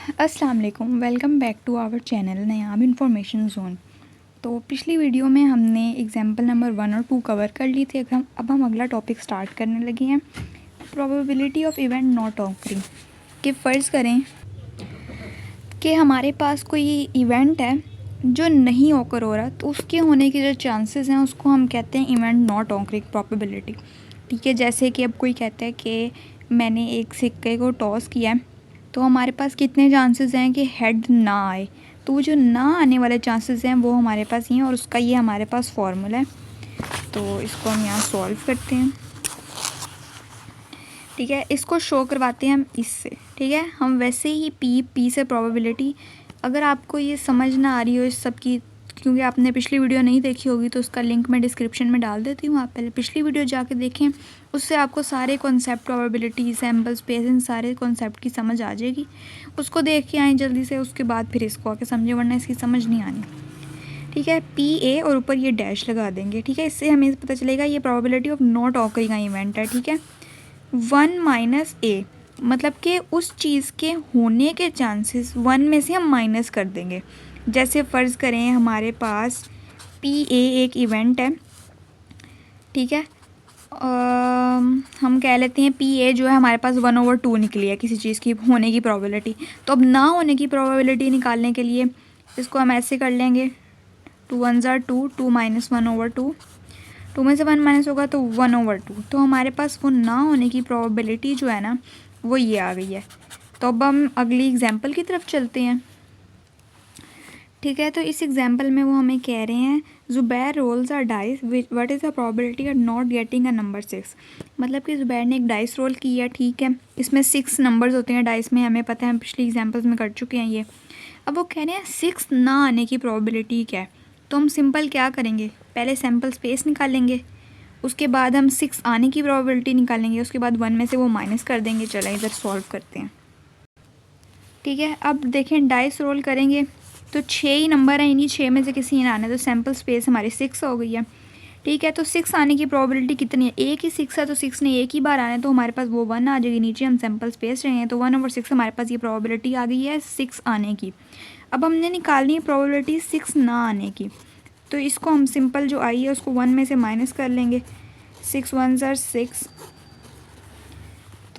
अस्सलाम वालेकुम, welcome back to our channel Nayab information zone. तो पिछली वीडियो में हमने एग्जांपल नंबर 1 और 2 कवर कर ली थी। अब हम अगला टॉपिक स्टार्ट करने लगे हैं, probability of event not occurring. कि फ़र्ज़ करें कि हमारे पास कोई इवेंट है जो नहीं ऑकर हो रहा, तो उसके होने के जो चांसेस हैं उसको हम कहते हैं इवेंट नॉट ऑकरिंग प्रोबेबिलिटी। ठीक है, जैसे कि अब कोई कहता है कि मैंने एक सिक्के को टॉस किया है, तो हमारे पास कितने चांसेस हैं कि हेड ना आए। तो वो जो ना आने वाले चांसेस हैं वो हमारे पास ही हैं और उसका ये हमारे पास फार्मूला है। तो इसको हम यहाँ सॉल्व करते हैं। ठीक है, इसको शो करवाते हैं हम इससे। ठीक है, हम वैसे ही पी से प्रोबेबिलिटी, अगर आपको ये समझ ना आ रही हो इस सब की, क्योंकि आपने पिछली वीडियो नहीं देखी होगी तो उसका लिंक मैं डिस्क्रिप्शन में डाल देती हूँ, आप पहले पिछली वीडियो जाके देखें। उससे आपको सारे कॉन्सेप्ट, प्रोबेबिलिटी, सैम्पल स्पेस, इन सारे कॉन्सेप्ट की समझ आ जाएगी। उसको देख के आएँ जल्दी से, उसके बाद फिर इसको आके समझे, वरना इसकी समझ नहीं आनी। ठीक है, पी ए और ऊपर ये डैश लगा देंगे। ठीक है, इससे हमें पता चलेगा ये प्रोबेबिलिटी ऑफ नॉट ऑकरिंग का इवेंट है। ठीक है, 1 माइनस ए, मतलब कि उस चीज़ के होने के चांसेस 1 में से हम माइनस कर देंगे। जैसे फ़र्ज़ करें हमारे पास पी ए एक इवेंट है। ठीक है, हम कह लेते हैं पी ए जो है हमारे पास 1/2 निकली है किसी चीज़ की होने की प्रोबेबिलिटी। तो अब ना होने की प्रोबेबिलिटी निकालने के लिए इसको हम ऐसे कर लेंगे, 2 1 ज़ा 2, 2 माइनस 1/2, 2 में से 1 माइनस होगा तो 1/2। तो हमारे पास वो ना होने की प्रोबेबिलिटी जो है ना वो ये आ गई है। तो अब हम अगली एग्जांपल की तरफ चलते हैं। ठीक है, तो इस एग्जांपल में वो हमें कह रहे हैं Zubair rolls a dice, what is the probability of not getting a number 6। मतलब कि ज़ुबैर ने एक डाइस रोल किया। ठीक है, इसमें 6 नंबर्स होते हैं डाइस में, हमें पता है, हम पिछली एग्जांपल्स में कर चुके हैं ये। अब वो कह रहे हैं 6 ना आने की प्रोबेबिलिटी क्या है। तो हम सिंपल क्या करेंगे, पहले सैम्पल स्पेस निकालेंगे, उसके बाद हम 6 आने की प्रोबेबिलिटी निकालेंगे, उसके बाद 1 में से वो माइनस कर देंगे। चलो इधर सॉल्व करते हैं। ठीक है, अब देखें डाइस रोल करेंगे तो 6 ही नंबर है, इन्हीं 6 में से किसी ने आना है, तो सैम्पल स्पेस हमारी 6 हो गई है। ठीक है, तो 6 आने की प्रोबेबिलिटी कितनी है, एक ही 6 है, तो 6 ने एक ही बार आना है, तो हमारे पास वो 1 आ जाएगी। नीचे हम सैम्पल स्पेस रहे हैं तो 1/6 हमारे पास ये प्रोबेबिलिटी आ गई है 6 आने की। अब हमने निकालनी है प्रोबेबिलिटी 6 ना आने की। तो इसको हम सिंपल जो आई है उसको 1 में से माइनस कर लेंगे, 6 1 ज़ा 6,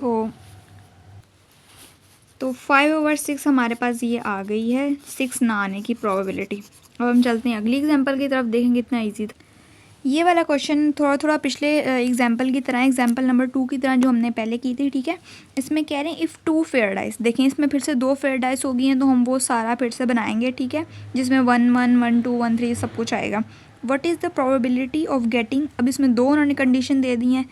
तो 5/6 हमारे पास ये आ गई है 6 ना आने की प्रोबेबिलिटी। अब हम चलते हैं अगली एग्जांपल की तरफ, देखेंगे इतना इजी था। ये वाला क्वेश्चन थोड़ा थोड़ा पिछले एग्जांपल की तरह, एग्जांपल नंबर 2 की तरह जो हमने पहले की थी। ठीक है, इसमें कह रहे हैं इफ़ 2 फेयर डाइस, देखें इसमें फिर से 2 फेयर डाइस हो गई हैं, तो हम वो सारा फिर से बनाएंगे। ठीक है, जिसमें 1 1 1 2 1 3 सब कुछ आएगा। What is the probability of getting, अब इसमें दो उन्होंने कंडीशन दे दी हैं।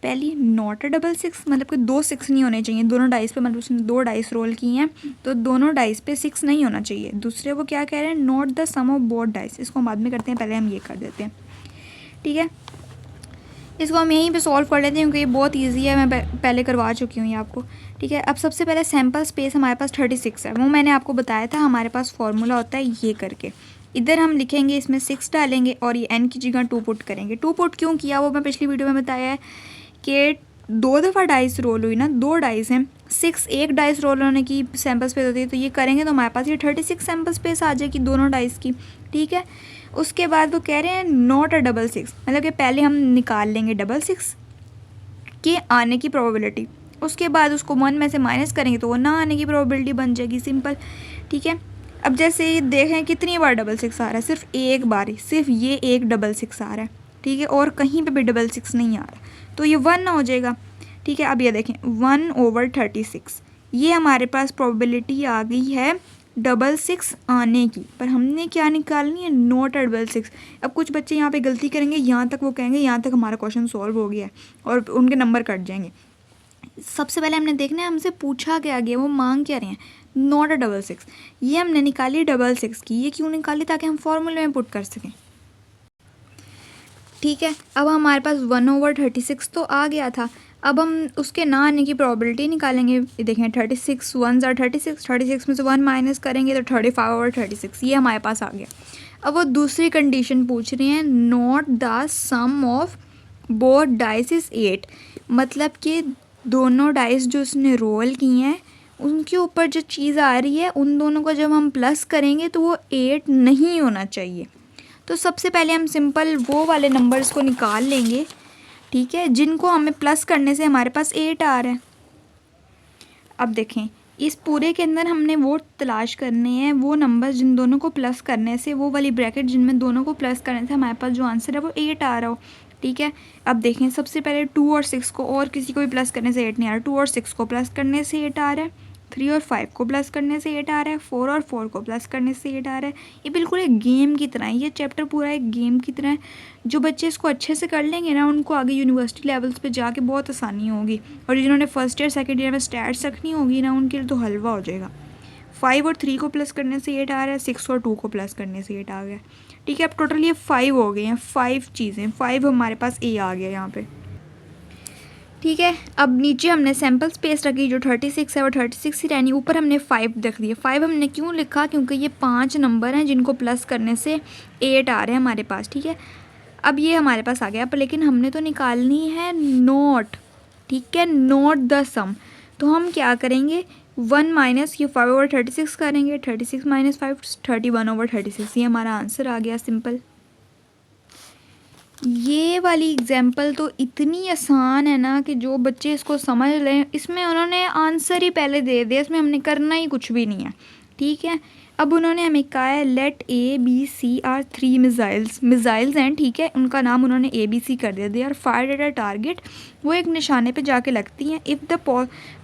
पहली नॉट अ 6, मतलब कि 2 6 नहीं होने चाहिए दोनों डाइस पे, मतलब उसने 2 डाइस रोल की हैं तो दोनों डाइस पे 6 नहीं होना चाहिए। दूसरे वो क्या कह रहे हैं, not the sum of both dice. इसको हम बाद में करते हैं, पहले हम ये कर देते हैं। ठीक है, इसको हम यहीं पे सॉल्व कर लेते हैं क्योंकि ये बहुत इजी है, मैं पहले करवा चुकी हूँ ये आपको। ठीक है, अब सबसे पहले सैम्पल स्पेस हमारे पास 36 है, वो मैंने आपको बताया था हमारे पास फार्मूला होता है ये करके। इधर हम लिखेंगे, इसमें 6 डालेंगे और ये n की जगह 2 पुट करेंगे। 2 पुट क्यों किया वो मैं पिछली वीडियो में बताया है कि 2 दफ़ा डाइस रोल हुई ना, 2 डाइस हैं, 6 एक डाइस रोल होने की सैम्पल स्पेस होती है, तो ये करेंगे तो हमारे पास ये 36 सैम्पल स्पेस आ जाएगी दोनों डाइस की। ठीक है, उसके बाद वो कह रहे हैं नॉट अ 6, मतलब कि पहले हम निकाल लेंगे 6 के आने की प्रोबेबिलिटी, उसके बाद उसको 1 में से माइनस करेंगे तो वो ना आने की प्रोबेबिलिटी बन जाएगी, सिंपल। ठीक है, अब जैसे ये देखें कितनी बार 6 आ रहा है, सिर्फ एक बार ही, सिर्फ ये एक 6 आ रहा है। ठीक है, और कहीं पे भी 6 नहीं आ रहा, तो ये 1 ना हो जाएगा। ठीक है, अब ये देखें 1/36, ये हमारे पास प्रोबेबिलिटी आ गई है 6 आने की, पर हमने क्या निकालनी है, नॉट 6। अब कुछ बच्चे यहाँ पे गलती करेंगे, यहाँ तक वो कहेंगे यहाँ तक हमारा क्वेश्चन सॉल्व हो गया है और उनके नंबर कट जाएंगे। सबसे पहले हमने देखना है हमसे पूछा क्या गया, वो मांग क्या रहे हैं, नॉट 6। ये हमने निकाली 6 की, ये क्यों निकाली, ताकि हम फॉर्मूले में पुट कर सकें। ठीक है, अब हमारे पास 1/36 तो आ गया था, अब हम उसके ना आने की प्रोबेबिलिटी निकालेंगे। देखें 36 1 ज़ा 36, 36 में से 1 माइनस करेंगे तो 35/36, ये हमारे पास आ गया। अब वो दूसरी कंडीशन पूछ रही हैं, not the sum of both dice is 8, मतलब कि दोनों डाइस जो उसने रोल की हैं उनके ऊपर जो चीज़ आ रही है उन दोनों को जब हम प्लस करेंगे तो वो 8 नहीं होना चाहिए। तो सबसे पहले हम सिंपल वो वाले नंबर्स को निकाल लेंगे, ठीक है, जिनको हमें प्लस करने से हमारे पास 8 आ रहा है। अब देखें इस पूरे के अंदर हमने वो तलाश करने हैं वो नंबर जिन दोनों को प्लस करने से, वो वाली ब्रैकेट जिनमें दोनों को प्लस करने से हमारे पास जो आंसर है वो 8 आ रहा हो, ठीक है। अब देखें सबसे पहले 2 और 6 को और किसी को भी प्लस करने से 8 नहीं आ रहा, 2 और 6 को प्लस करने से 8 आ रहा है, 3 और 5 को प्लस करने से 8 आ रहा है, 4 और 4 को प्लस करने से 8 आ रहा है। ये बिल्कुल एक गेम की तरह है, ये चैप्टर पूरा एक गेम की तरह है। जो बच्चे इसको अच्छे से कर लेंगे ना उनको आगे यूनिवर्सिटी लेवल्स पे जाके बहुत आसानी होगी, और जिन्होंने फर्स्ट ईयर सेकेंड ईयर में स्टैट्स रखनी होगी ना उनके लिए तो हलवा हो जाएगा। 5 और 3 को प्लस करने से 8 आ रहा है, 6 और 2 को प्लस करने से 8 आ गया, ठीक है। अब टोटल ये 5 हो गए हैं, 5 चीज़ें, 5 हमारे पास ए आ गया यहाँ पे, ठीक है। अब नीचे हमने सैम्पल स्पेस रखी जो 36 है वो 36 ही रहनी, ऊपर हमने 5 रख दिया। 5 हमने क्यों लिखा, क्योंकि ये 5 नंबर हैं जिनको प्लस करने से 8 आ रहे हैं हमारे पास, ठीक है। अब ये हमारे पास आ गया, पर लेकिन हमने तो निकालनी है नोट, ठीक है, नोट द सम। तो हम क्या करेंगे, 1 माइनस ये 5 ओवर 36 करेंगे, 36 माइनस 5 31 ओवर 36, ये हमारा आंसर आ गया, सिंपल। ये वाली एग्जाम्पल तो इतनी आसान है ना कि जो बच्चे इसको समझ लें, इसमें उन्होंने आंसर ही पहले दे दिया, इसमें हमने करना ही कुछ भी नहीं है, ठीक है। अब उन्होंने हमें कहा है let A B C are 3 missiles हैं, ठीक है, उनका नाम उन्होंने ए बी सी कर दिया। They are fired at a target, वो एक निशाने पे जाके लगती हैं। If the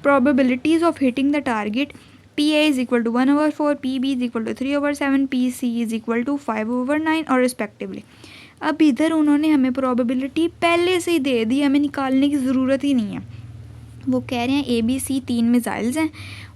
probabilities of hitting the target P A is equal to 1/4, P B is equal to 3/7, P C is equal to 5/9 और रिस्पेक्टिवली। अब इधर उन्होंने हमें प्रोबेबिलिटी पहले से ही दे दी, हमें निकालने की ज़रूरत ही नहीं है। वो कह रहे हैं ए बी सी 3 मिज़ाइल्स हैं,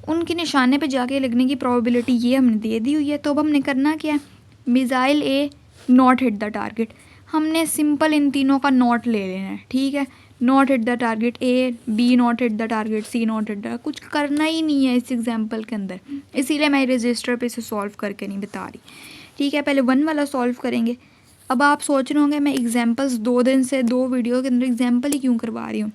उनके निशाने पे जाके लगने की प्रोबेबिलिटी ये हमने दे दी हुई है। तो अब हमने करना क्या है, missile A not hit the target, हमने सिंपल इन तीनों का नॉट ले लेना है, ठीक है। Not hit the target A, B not hit the target, C not hit the, कुछ करना ही नहीं है इस एग्जाम्पल के अंदर, इसीलिए मैं रजिस्टर पे इसे सॉल्व करके नहीं बता रही, ठीक है। पहले 1 वाला सॉल्व करेंगे। अब आप सोच रहे होंगे मैं एग्जाम्पल्स 2 दिन से 2 वीडियो के अंदर एग्जाम्पल ही क्यों करवा रही हूँ।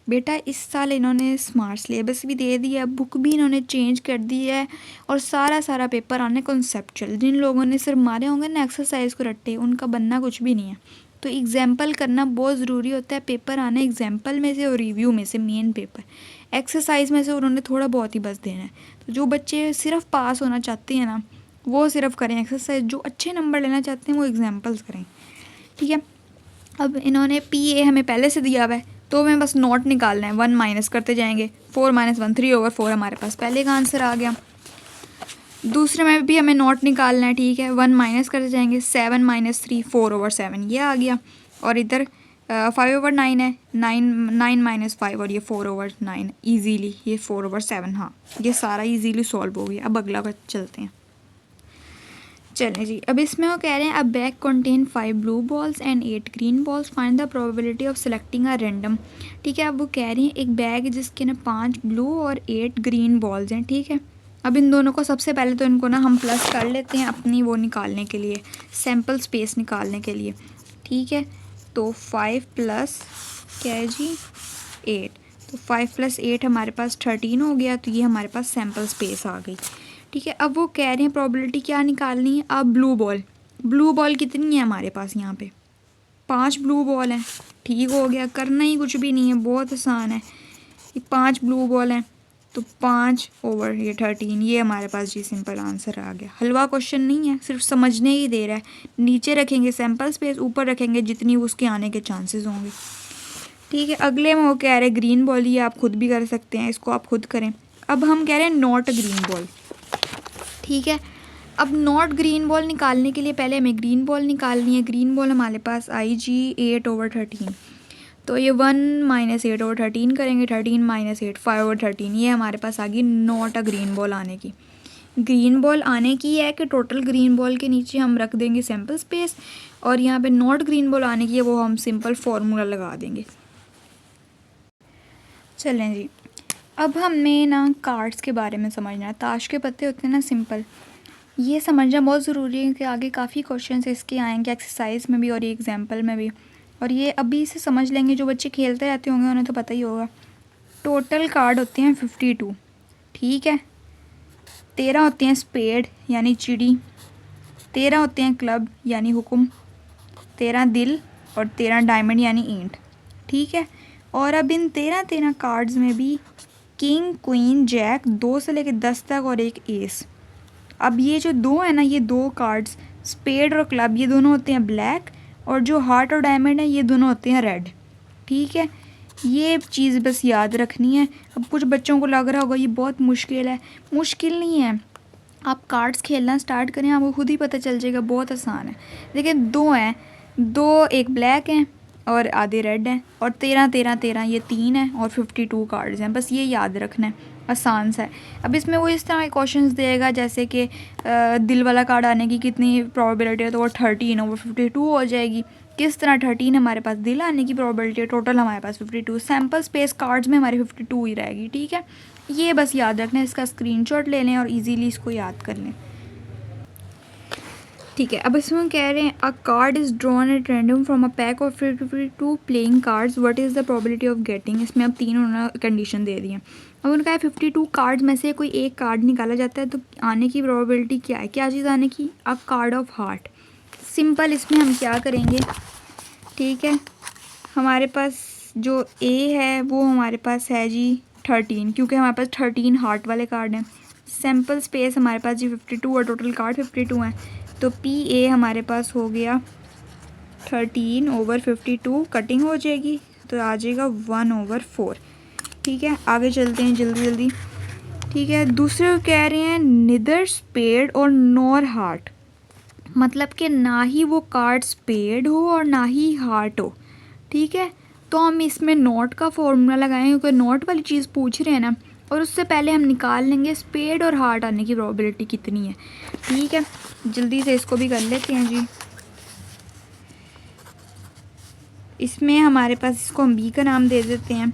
बेटा इस साल इन्होंने स्मार्ट सिलेबस भी दे दिया, बुक भी इन्होंने चेंज कर दी है, और सारा पेपर आने कॉन्सेप्चुअल। जिन लोगों ने सिर्फ मारे होंगे ना एक्सरसाइज को रट्टे, उनका बनना कुछ भी नहीं है। तो एग्जाम्पल करना बहुत ज़रूरी होता है, पेपर आने एग्जाम्पल में से और रिव्यू में से, मेन पेपर एक्सरसाइज में से उन्होंने थोड़ा बहुत ही बस देना है। तो जो बच्चे सिर्फ पास होना चाहते हैं ना वो सिर्फ करें एक्सरसाइज, जो अच्छे नंबर लेना चाहते हैं वो एग्जाम्पल्स करें, ठीक है। अब इन्होंने पी ए हमें पहले से दिया हुआ है, तो हमें बस नॉट निकालना है, 1 माइनस करते जाएंगे, 4 माइनस 1 3/4 हमारे पास पहले का आंसर आ गया। दूसरे में भी हमें नॉट निकालना है, ठीक है, 1 माइनस करते जाएंगे, 7 माइनस 3 4/7 ये आ गया। और इधर 5/9 है, 9 माइनस 5 और ये 4/9 ईजीली, ये 4/7, हाँ ये सारा ईजीली सॉल्व हो गया। अब अगला का चलते हैं, चलें जी। अब इसमें वो कह रहे हैं अ bag contain 5 blue balls and 8 green balls, find the probability of selecting a random, ठीक है। अब वो कह रही हैं एक बैग जिसके ना 5 ब्लू और 8 ग्रीन बॉल्स हैं, ठीक है। अब इन दोनों को सबसे पहले तो इनको ना हम प्लस कर लेते हैं अपनी वो निकालने के लिए, सैम्पल स्पेस निकालने के लिए, ठीक है। तो 5 प्लस क्या है जी 8, तो 5 प्लस 8 हमारे पास 13 हो गया, तो ये हमारे पास सैम्पल स्पेस आ गई, ठीक है। अब वो कह रहे हैं प्रोबेबिलिटी क्या निकालनी है, अब ब्लू बॉल कितनी है हमारे पास, यहाँ पे 5 ब्लू बॉल हैं, ठीक हो गया, करना ही कुछ भी नहीं है, बहुत आसान है। ये 5 ब्लू बॉल हैं तो 5 ओवर ये 13, ये हमारे पास जी सिंपल आंसर आ गया। हलवा क्वेश्चन नहीं है, सिर्फ समझने ही दे रहा है। नीचे रखेंगे सैम्पल स्पेस, ऊपर रखेंगे जितनी उसके आने के चांसेस होंगे, ठीक है। अगले में वो कह रहे हैं ग्रीन बॉल, ये आप खुद भी कर सकते हैं, इसको आप खुद करें। अब हम कह रहे हैं नॉट ग्रीन बॉल, ठीक है। अब नॉट ग्रीन बॉल निकालने के लिए पहले हमें ग्रीन बॉल निकालनी है। ग्रीन बॉल हमारे पास आई जी 8/13, तो ये 1 माइनस 8/13 करेंगे, 13 माइनस 8 5/13, ये हमारे पास आ गई नॉट अ ग्रीन बॉल आने की। ग्रीन बॉल आने की है कि टोटल ग्रीन बॉल के नीचे हम रख देंगे सैम्पल स्पेस, और यहाँ पे नॉट ग्रीन बॉल आने की है वो हम सिंपल फार्मूला लगा देंगे। चलें जी, अब हमें ना कार्ड्स के बारे में समझना है। ताश के पत्ते होते हैं ना सिंपल, ये समझना बहुत ज़रूरी है कि आगे काफ़ी क्वेश्चंस इसके आएंगे एक्सरसाइज में भी और ये एग्जाम्पल में भी, और ये अभी से समझ लेंगे। जो बच्चे खेलते रहते होंगे उन्हें तो पता ही होगा। टोटल कार्ड होते हैं 52, ठीक है। 13 होते हैं स्पेड यानी चिड़ी, 13 होते हैं क्लब यानी हुक्म, 13 दिल और 13 डायमंड यानी ईंट। ठीक है। और अब इन 13 कार्ड्स में भी किंग क्वीन जैक 2 से लेकर 10 तक और एक एस। अब ये जो दो है ना, ये दो कार्ड्स स्पेड और क्लब ये दोनों होते हैं ब्लैक, और जो हार्ट और डायमंड है ये दोनों होते हैं रेड। ठीक है। ये चीज़ बस याद रखनी है। अब कुछ बच्चों को लग रहा होगा ये बहुत मुश्किल है, मुश्किल नहीं है। आप कार्ड्स खेलना स्टार्ट करें, आपको खुद ही पता चल जाएगा, बहुत आसान है। देखिए दो हैं, दो एक ब्लैक हैं और आधे रेड हैं, और 13 ये 3 हैं और 52 कार्ड्स हैं। बस ये याद रखना है, आसान सा है। अब इसमें वो इस तरह के क्वेश्चंस देगा जैसे कि दिल वाला कार्ड आने की कितनी प्रोबेबिलिटी है, तो वो 13/52 हो जाएगी। किस तरह 13 हमारे पास दिल आने की प्रोबेबिलिटी है, टोटल हमारे पास 52, सैम्पल स्पेस कार्ड्स में हमारी 52 ही रहेगी। ठीक है। ये बस याद रखना है, इसका स्क्रीनशॉट ले लें और इजीली इसको याद कर लें। ठीक है। अब इसमें कह रहे हैं अ card is drawn at random from a pack of 52 playing cards, what is the probability of getting. इसमें अब 3 उन्होंने कंडीशन दे दी है। अब उनका है 52 कार्ड्स में से कोई एक कार्ड निकाला जाता है तो आने की प्रोबेबिलिटी क्या है, क्या चीज़ आने की, अ कार्ड ऑफ हार्ट। सिंपल इसमें हम क्या करेंगे, ठीक है, हमारे पास जो ए है वो हमारे पास है जी 13, क्योंकि हमारे पास 13 हार्ट वाले कार्ड हैं। सैम्पल स्पेस हमारे पास जी 52 और टोटल कार्ड 52 हैं, तो पी ए हमारे पास हो गया 13/52, कटिंग हो जाएगी तो आ जाएगा 1/4। ठीक है। आगे चलते हैं जल्दी जल्दी। ठीक है। दूसरे को कह रहे हैं निदर स्पेड और नॉर हार्ट, मतलब कि ना ही वो कार्ड स्पेड हो और ना ही हार्ट हो। ठीक है। तो हम इसमें नोट का फॉर्मूला लगाएंगे, क्योंकि नोट वाली चीज़ पूछ रहे हैं ना, और उससे पहले हम निकाल लेंगे स्पेड और हार्ट आने की प्रोबेबिलिटी कितनी है। ठीक है। जल्दी से इसको भी कर लेते हैं जी। इसमें हमारे पास, इसको हम बी का नाम दे देते हैं।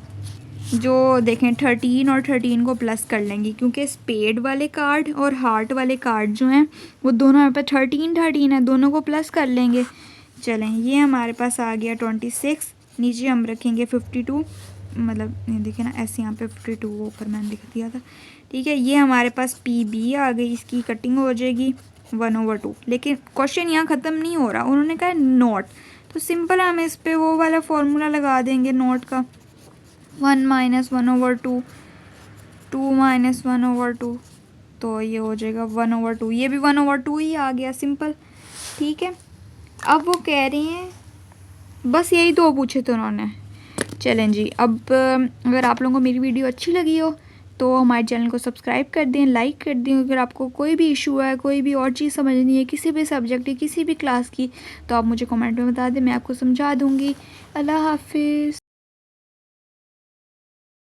जो देखें 13 और 13 को प्लस कर लेंगे, क्योंकि स्पेड वाले कार्ड और हार्ट वाले कार्ड जो हैं वो दोनों हमारे पास 13 है, दोनों को प्लस कर लेंगे। चलें, ये हमारे पास आ गया 26, नीचे हम रखेंगे 52, मतलब देखिए ना ऐसे यहाँ पे 52 ऊपर मैंने लिख दिया था। ठीक है। ये हमारे पास पी बी आ गई, इसकी कटिंग हो जाएगी 1/2। लेकिन क्वेश्चन यहाँ ख़त्म नहीं हो रहा, उन्होंने कहा नोट, तो सिंपल हम इस पर वो वाला फॉर्मूला लगा देंगे नोट का, 1 - 1/2, 2 - 1/2, तो ये हो जाएगा 1/2। ये भी 1/2 ही आ गया, सिंपल। ठीक है। अब वो कह रहे हैं, बस यही दो पूछे थे उन्होंने। चलें जी। अब अगर आप लोगों को मेरी वीडियो अच्छी लगी हो तो हमारे चैनल को सब्सक्राइब कर दें, लाइक कर दें। अगर आपको कोई भी इशू है, कोई भी और चीज़ समझनी है, किसी भी सब्जेक्ट की, किसी भी क्लास की, तो आप मुझे कमेंट में बता दें, मैं आपको समझा दूँगी। अल्लाह हाफिज़।